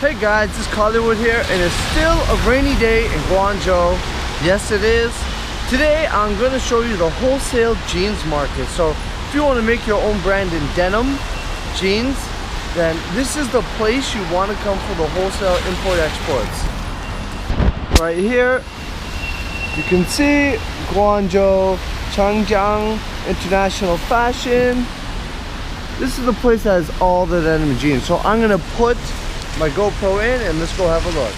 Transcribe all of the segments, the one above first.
Hey guys, this is Collywood here, and it's still a rainy day in Guangzhou. Yes, it is. Today, I'm going to show you the wholesale jeans market. So, if you want to make your own brand in denim jeans, then this is the place you want to come for the wholesale import-exports. Right here, you can see Guangzhou China International Fashion. This is the place that has all the denim jeans. So I'm gonna put my GoPro in and let's go have a look.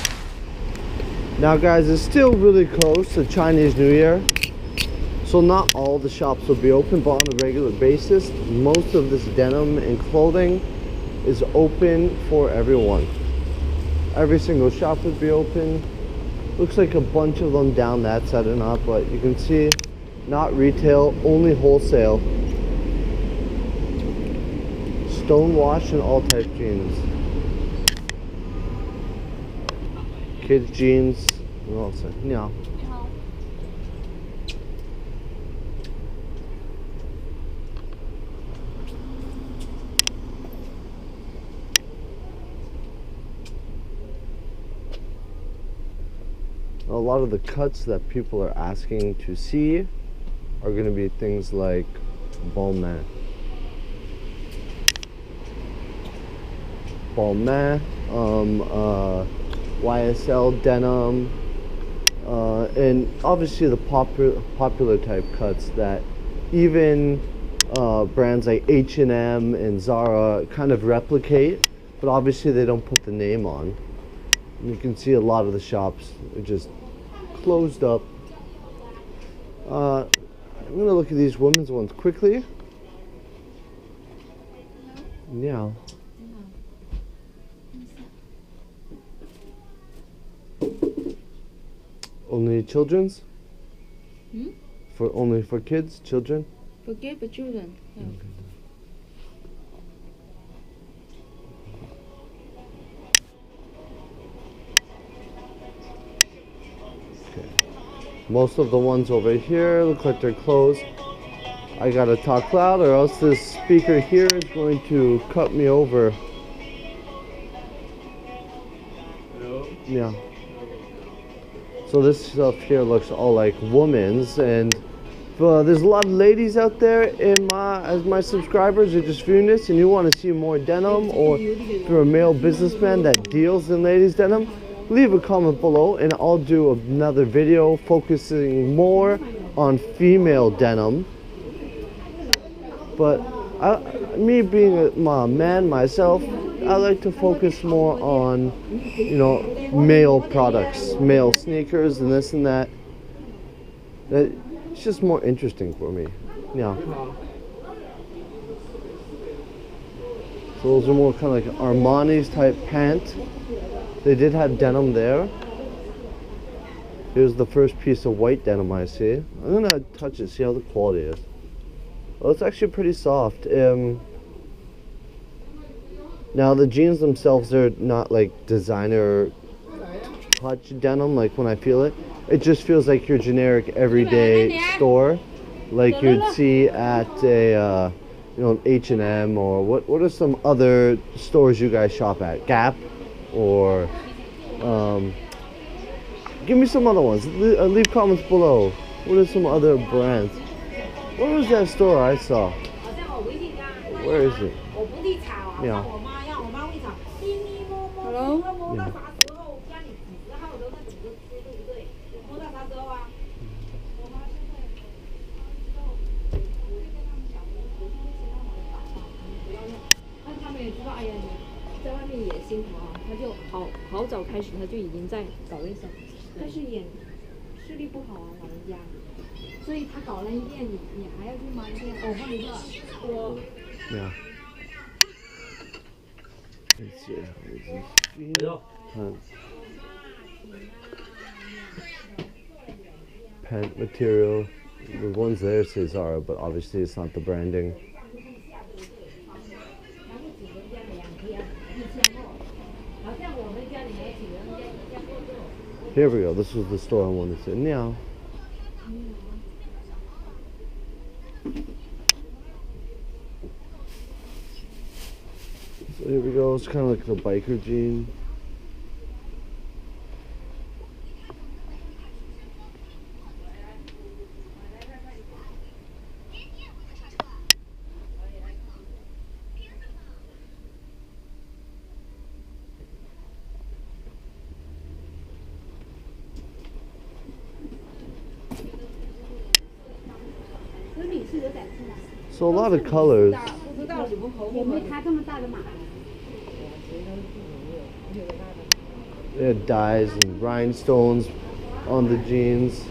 Now guys, it's still really close to Chinese New Year, so not all the shops will be open, but on a regular basis, most of this denim and clothing is open for everyone. Every single shop would be open. Looks like a bunch of them down that side are not, but you can see not retail, only wholesale. Stonewash and all type jeans. Kids jeans, and all that. Yeah. A lot of the cuts that people are asking to see are going to be things like balmain, YSL denim, and obviously the popular type cuts that even brands like H&M and Zara kind of replicate, but obviously they don't put the name on. You can see a lot of the shops are just closed up. I'm gonna look at these women's ones quickly. Yeah. Only children's? Only for kids, children? For kids, for children. Yeah. Okay. Most of the ones over here look like they're closed. I gotta talk loud or else this speaker here is going to cut me over. Hello? Yeah. So this stuff here looks all like women's, and there's a lot of ladies out there as my subscribers are just viewing this and you want to see more denim, or if you're a male businessman that deals in ladies denim, leave a comment below and I'll do another video focusing more on female denim. But me being a man myself, I like to focus more on, you know, male products, male sneakers and this and that. It's just more interesting for me. Yeah. So those are more kind of like Armani's type pant. They did have denim there. Here's the first piece of white denim I see. I'm gonna touch it, see how the quality is. Well, it's actually pretty soft. Now the jeans themselves are not like designer touch denim, like when I feel it. It just feels like your generic everyday store, like you'd see at a you know, H&M, or what are some other stores you guys shop at? Gap, or give me some other ones. Leave comments below. What are some other brands? What was that store I saw? Where is it? Yeah. Hello? Yeah. Yeah. Let's see. Pant material. The ones there say Zara, but obviously it's not the branding. Here we go. This was the store I wanted to see. Now. So here we go. It's kind of like the biker jean. So a lot of colors. They had dyes and rhinestones on the jeans.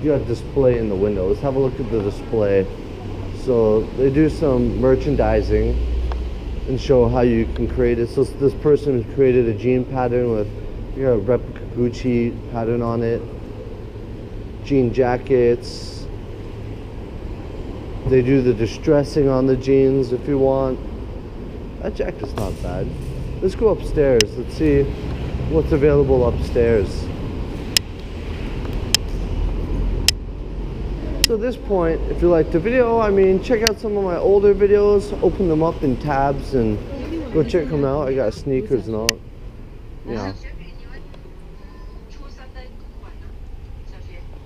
You got display in the window. Let's have a look at the display. So they do some merchandising and show how you can create it. So this person has created a jean pattern with, you know, a replica Gucci pattern on it. Jean jackets. They do the distressing on the jeans if you want. That jacket's not bad. Let's go upstairs. Let's see what's available upstairs. So at this point, if you liked the video, I mean, check out some of my older videos, open them up in tabs and go check them out. I got sneakers and all. Yeah.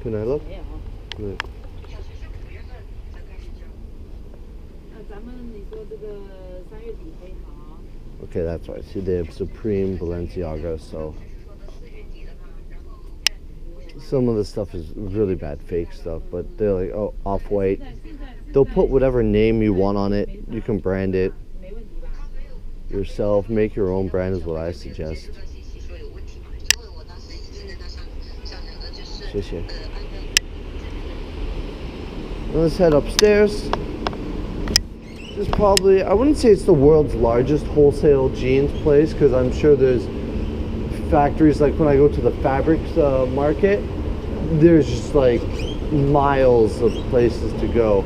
Can I look? Good. Okay, that's right. See, they have Supreme, Balenciaga, so some of the stuff is really bad fake stuff, but they're like, oh, Off-White. They'll put whatever name you want on it. You can brand it yourself. Make your own brand is what I suggest. Let's head upstairs. This is probably, I wouldn't say it's the world's largest wholesale jeans place, because I'm sure there's factories, like when I go to the fabrics market, there's just like miles of places to go.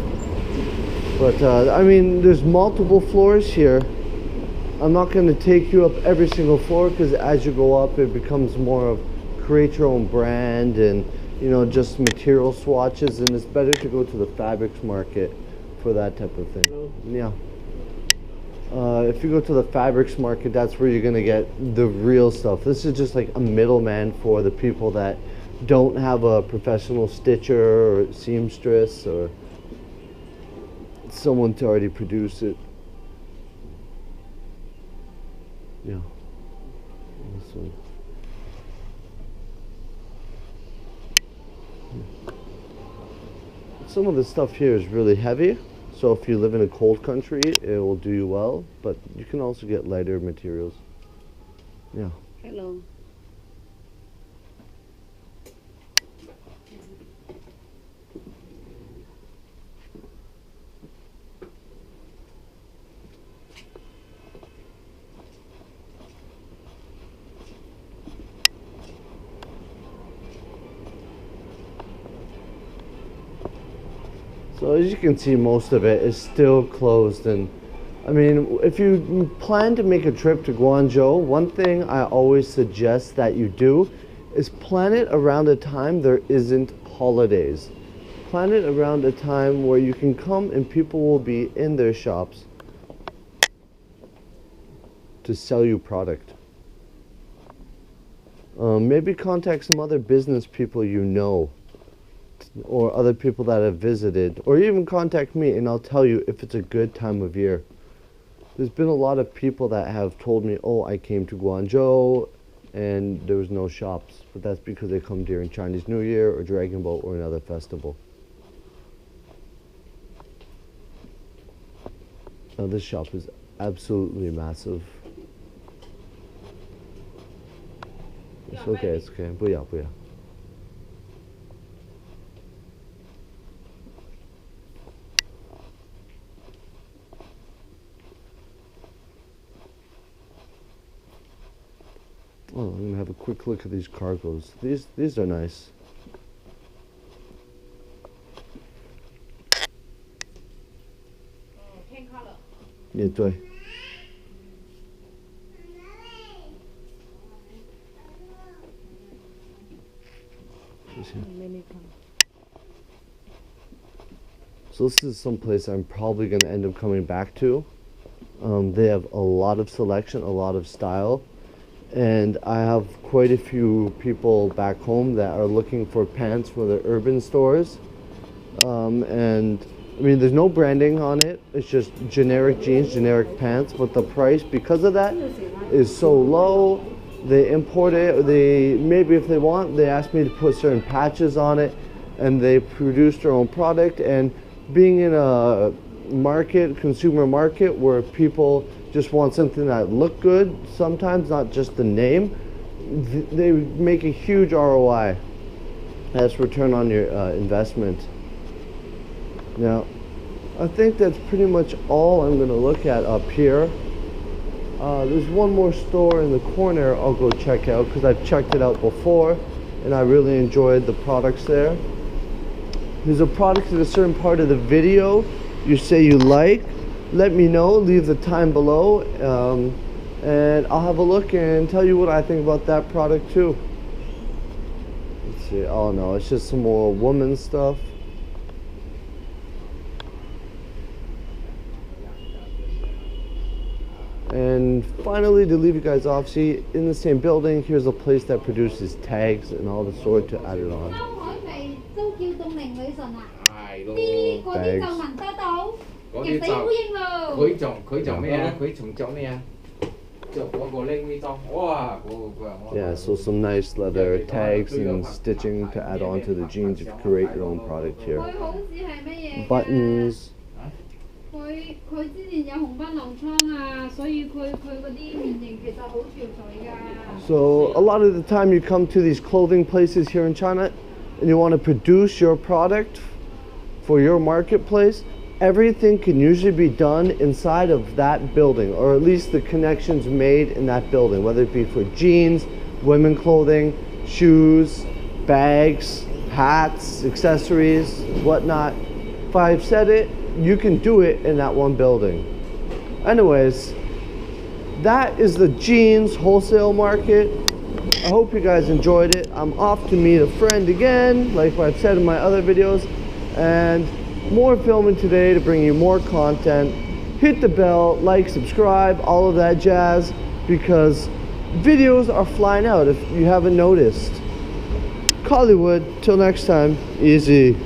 But I mean, there's multiple floors here. I'm not going to take you up every single floor, because as you go up it becomes more of create your own brand and, you know, just material swatches, and it's better to go to the fabrics market for that type of thing. Yeah. If you go to the fabrics market, that's where you're gonna get the real stuff. This is just like a middleman for the people that don't have a professional stitcher or seamstress or someone to already produce it. Yeah. This one. Some of the stuff here is really heavy, so if you live in a cold country, it will do you well, but you can also get lighter materials. Yeah. Hello. So as you can see, most of it is still closed. And I mean, if you plan to make a trip to Guangzhou, one thing I always suggest that you do is plan it around a time there isn't holidays. Plan it around a time where you can come and people will be in their shops to sell you product. Maybe contact some other business people you know, or other people that have visited, or even contact me and I'll tell you if it's a good time of year. There's been a lot of people that have told me, oh, I came to Guangzhou and there was no shops, but that's because they come during Chinese New Year or Dragon Boat or another festival. Now this shop is absolutely massive. It's okay, it's okay. 不要，不要。Oh, I'm gonna have a quick look at these cargos. These are nice. Yeah, 对。So this is some place I'm probably going to end up coming back to. They have a lot of selection, a lot of style, and I have quite a few people back home that are looking for pants for their urban stores. And I mean, there's no branding on it. It's just generic jeans, generic pants, but the price, because of that, is so low. They import it. Maybe if they want, they ask me to put certain patches on it. and they produce their own product. And being in a consumer market where people just want something that look good, sometimes not just the name, they make a huge ROI. That's return on your investment. Now, I think that's pretty much all I'm going to look at up here. There's one more store in the corner I'll go check out because I've checked it out before and I really enjoyed the products there. There's a product in a certain part of the video you say you like. Let me know, leave the time below, and I'll have a look and tell you what I think about that product too. Let's see. Oh no, it's just some more woman stuff. And finally, to leave you guys off, see, in the same building, here's a place that produces tags and all the sort to add it on. Yeah, so some nice leather tags and stitching to add on to the jeans if you create your own product here. Buttons. So a lot of the time you come to these clothing places here in China and you want to produce your product for your marketplace, everything can usually be done inside of that building, or at least the connections made in that building, whether it be for jeans, women clothing, shoes, bags, hats, accessories, whatnot. If I've said it, you can do it in that one building. Anyways, that is the jeans wholesale market. I hope you guys enjoyed it. I'm off to meet a friend again, like I've said in my other videos, and more filming today to bring you more content. Hit the bell, like, subscribe, all of that jazz, because videos are flying out if you haven't noticed. Collywood, till next time, easy.